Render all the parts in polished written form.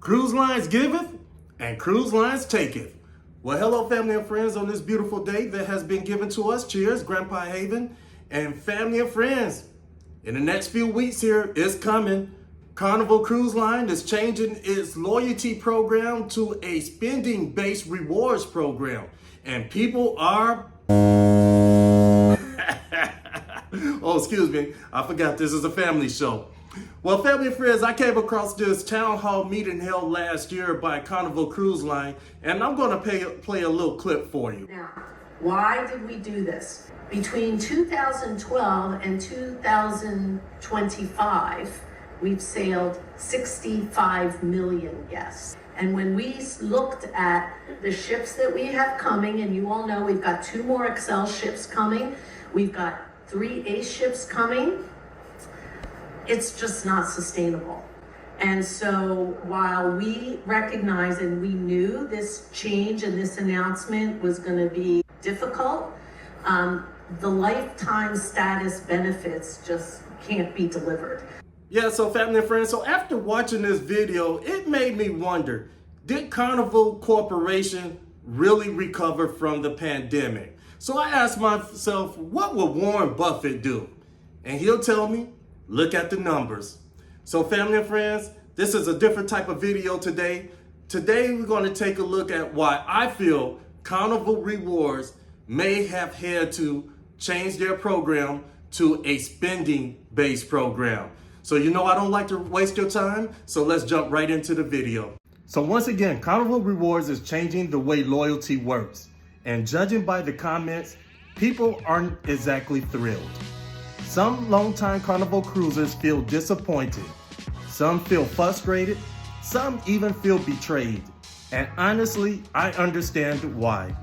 Cruise lines giveth and cruise lines taketh. Well, hello, family and friends, on this beautiful day that has been given to us. Cheers, Grandpa Haven, and family and friends. In the next few weeks here, it's coming. Carnival Cruise Line is changing its loyalty program to a spending-based rewards program. And people are... Oh, excuse me. I forgot this is a family show. Well, family and friends, I came across this town hall meeting held last year by Carnival Cruise Line, and I'm going to play a little clip for you. Now, why did we do this? Between 2012 and 2025, we've sailed 65 million guests. And when we looked at the ships that we have coming, and you all know we've got 2 more Excel ships coming, we've got 3 Ace ships coming, it's just not sustainable. And so while we recognize and we knew this change and this announcement was going to be difficult, the lifetime status benefits just can't be delivered. Yeah, so family and friends, so after watching this video, it made me wonder, did Carnival Corporation really recover from the pandemic? So I asked myself, what would Warren Buffett do? And he'll tell me, look at the numbers. So family and friends, this is a different type of video today. Today we're going to take a look at why I feel Carnival Rewards may have had to change their program to a spending-based program. So you know I don't like to waste your time, so let's jump right into the video. So once again, Carnival Rewards is changing the way loyalty works. And judging by the comments, people aren't exactly thrilled. Some longtime Carnival cruisers feel disappointed. Some feel frustrated. Some even feel betrayed. And honestly, I understand why.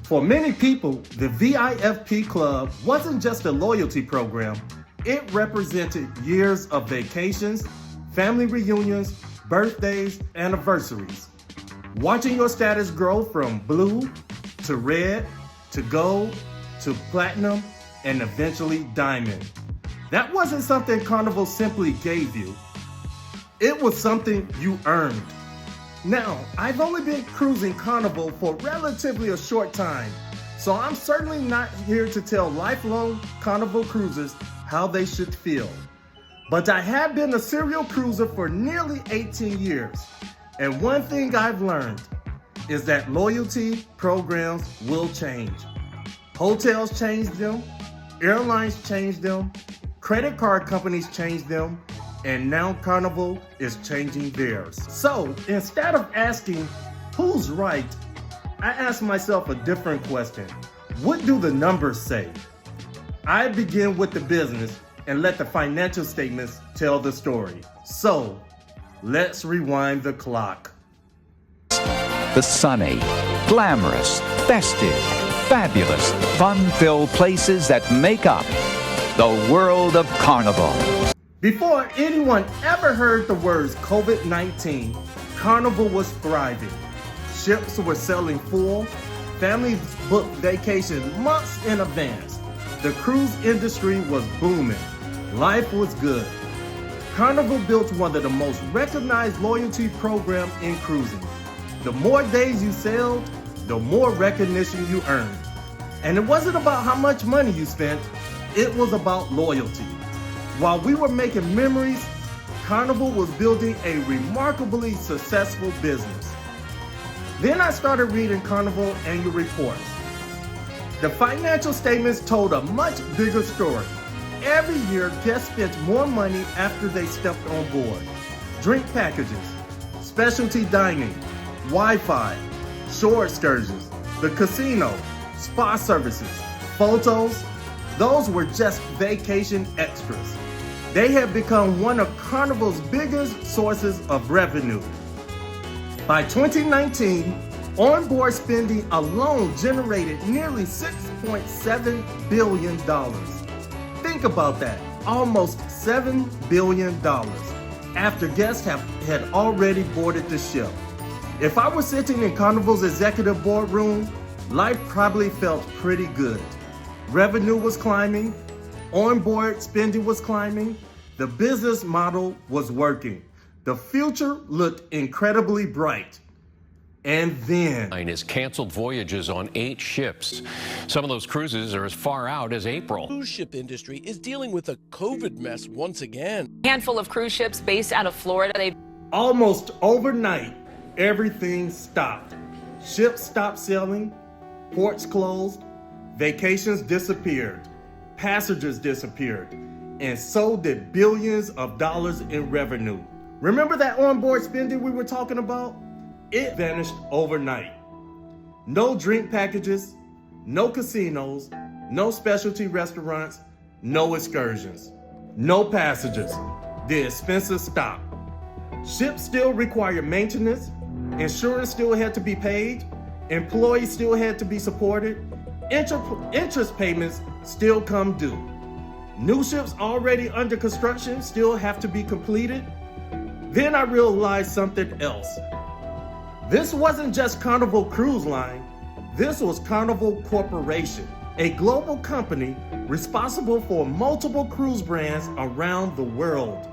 For many people, the VIFP Club wasn't just a loyalty program. It represented years of vacations, family reunions, birthdays, anniversaries. Watching your status grow from blue to red to gold to platinum and eventually diamond. That wasn't something Carnival simply gave you. It was something you earned. Now, I've only been cruising Carnival for relatively a short time, so I'm certainly not here to tell lifelong Carnival cruisers how they should feel. But I have been a serial cruiser for nearly 18 years, and one thing I've learned is that loyalty programs will change. Hotels change them, airlines change them, credit card companies change them, and now Carnival is changing theirs. So instead of asking who's right, I ask myself a different question. What do the numbers say? I begin with the business and let the financial statements tell the story. So let's rewind the clock. The sunny, glamorous, festive, fabulous, fun-filled places that make up the world of Carnival. Before anyone ever heard the words COVID-19, Carnival was thriving. Ships were selling full, families booked vacations months in advance. The cruise industry was booming. Life was good. Carnival built one of the most recognized loyalty programs in cruising. The more days you sailed, the more recognition you earned. And it wasn't about how much money you spent, it was about loyalty. While we were making memories, Carnival was building a remarkably successful business. Then I started reading Carnival annual reports. The financial statements told a much bigger story. Every year, guests spent more money after they stepped on board. Drink packages, specialty dining, Wi-Fi, shore excursions, the casino, spa services, photos, those were just vacation extras. They have become one of Carnival's biggest sources of revenue. By 2019, onboard spending alone generated nearly $6.7 billion. Think about that, almost $7 billion after guests had already boarded the ship. If I were sitting in Carnival's executive boardroom, life probably felt pretty good. Revenue was climbing, onboard spending was climbing, the business model was working. The future looked incredibly bright. And then Has canceled voyages on 8 ships. Some of those cruises are as far out as April. The cruise ship industry is dealing with a COVID mess once again. A handful of cruise ships based out of Florida. Almost overnight, everything stopped. Ships stopped sailing, ports closed, vacations disappeared, passengers disappeared, and so did billions of dollars in revenue. Remember that onboard spending we were talking about? It vanished overnight. No drink packages, no casinos, no specialty restaurants, no excursions, no passengers. The expenses stopped. Ships still require maintenance, insurance still had to be paid, employees still had to be supported, interest payments still come due. New ships already under construction still have to be completed. Then I realized something else. This wasn't just Carnival Cruise Line, this was Carnival Corporation, a global company responsible for multiple cruise brands around the world.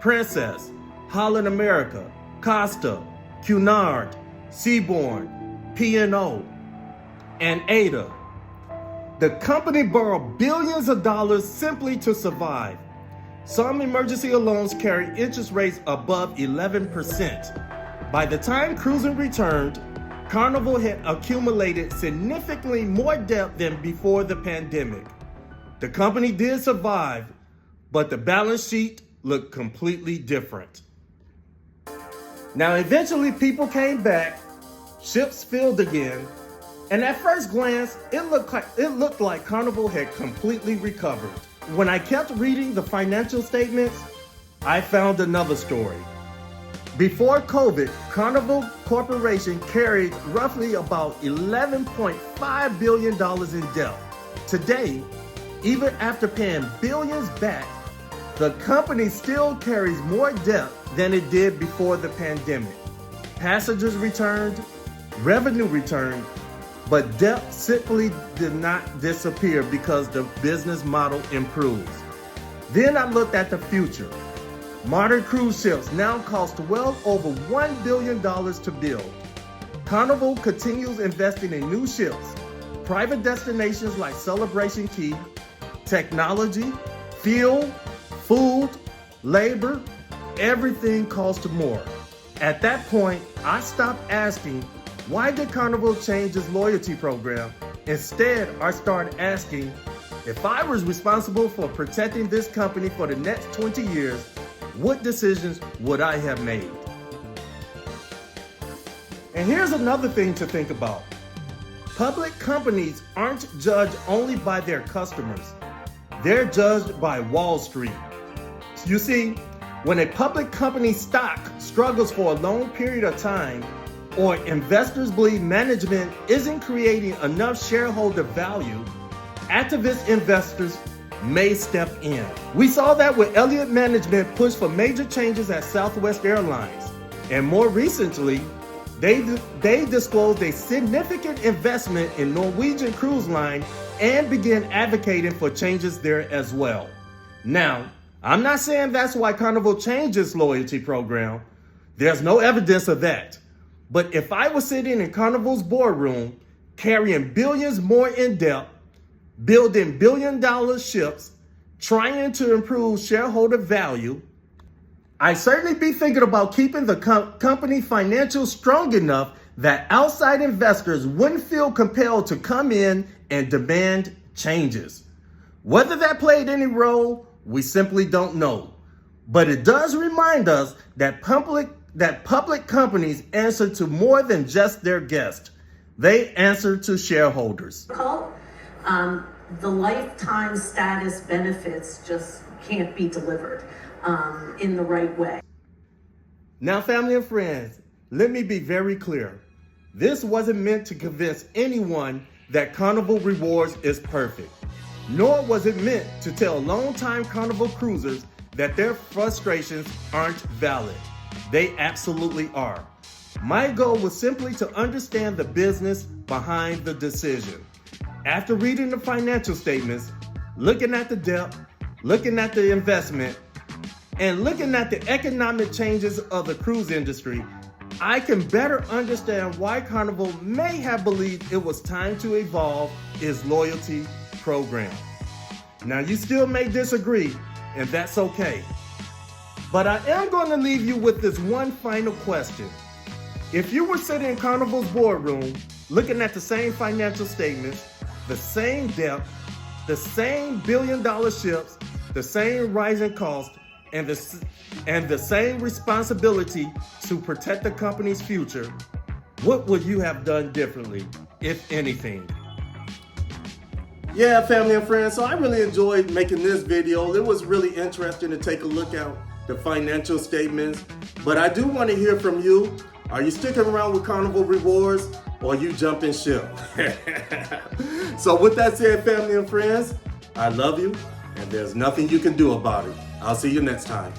Princess, Holland America, Costa, Cunard, Seabourn, P&O, and Ada. The company borrowed billions of dollars simply to survive. Some emergency loans carry interest rates above 11%. By the time cruising returned, Carnival had accumulated significantly more debt than before the pandemic. The company did survive, but the balance sheet looked completely different. Now, eventually people came back, ships filled again, and at first glance, it looked like Carnival had completely recovered. When I kept reading the financial statements, I found another story. Before COVID, Carnival Corporation carried roughly about $11.5 billion in debt. Today, even after paying billions back, the company still carries more debt than it did before the pandemic. Passengers returned, revenue returned, but debt simply did not disappear because the business model improves. Then I looked at the future. Modern cruise ships now cost well over $1 billion to build. Carnival continues investing in new ships, private destinations like Celebration Key, technology, fuel, food, labor, everything costs more. At that point, I stopped asking, why did Carnival change its loyalty program? Instead, I started asking, if I was responsible for protecting this company for the next 20 years, what decisions would I have made? And here's another thing to think about. Public companies aren't judged only by their customers. They're judged by Wall Street. You see, when a public company stock struggles for a long period of time, or investors believe management isn't creating enough shareholder value, activist investors may step in. We saw that when Elliott Management pushed for major changes at Southwest Airlines. And more recently, they disclosed a significant investment in Norwegian Cruise Line and began advocating for changes there as well. Now, I'm not saying that's why Carnival changed its loyalty program. There's no evidence of that. But if I was sitting in Carnival's boardroom, carrying billions more in debt, building billion-dollar ships, trying to improve shareholder value, I'd certainly be thinking about keeping the company financials strong enough that outside investors wouldn't feel compelled to come in and demand changes. Whether that played any role, we simply don't know. But it does remind us that public companies answer to more than just their guests. They answer to shareholders. The lifetime status benefits just can't be delivered in the right way. Now, family and friends, let me be very clear. This wasn't meant to convince anyone that Carnival Rewards is perfect, nor was it meant to tell longtime Carnival cruisers that their frustrations aren't valid. They absolutely are. My goal was simply to understand the business behind the decision. After reading the financial statements, looking at the debt, looking at the investment, And looking at the economic changes of the cruise industry, I can better understand why Carnival may have believed it was time to evolve its loyalty program. Now, you still may disagree, and that's okay. But I am going to leave you with this one final question. If you were sitting in Carnival's boardroom, looking at the same financial statements, the same debt, the same billion-dollar ships, the same rising costs, and the same responsibility to protect the company's future, what would you have done differently, if anything? Yeah, family and friends, so I really enjoyed making this video. It was really interesting to take a look at the financial statements, but I do want to hear from you. Are you sticking around with Carnival Rewards, or you jumping ship? So with that said, family and friends, I love you, and there's nothing you can do about it. I'll see you next time.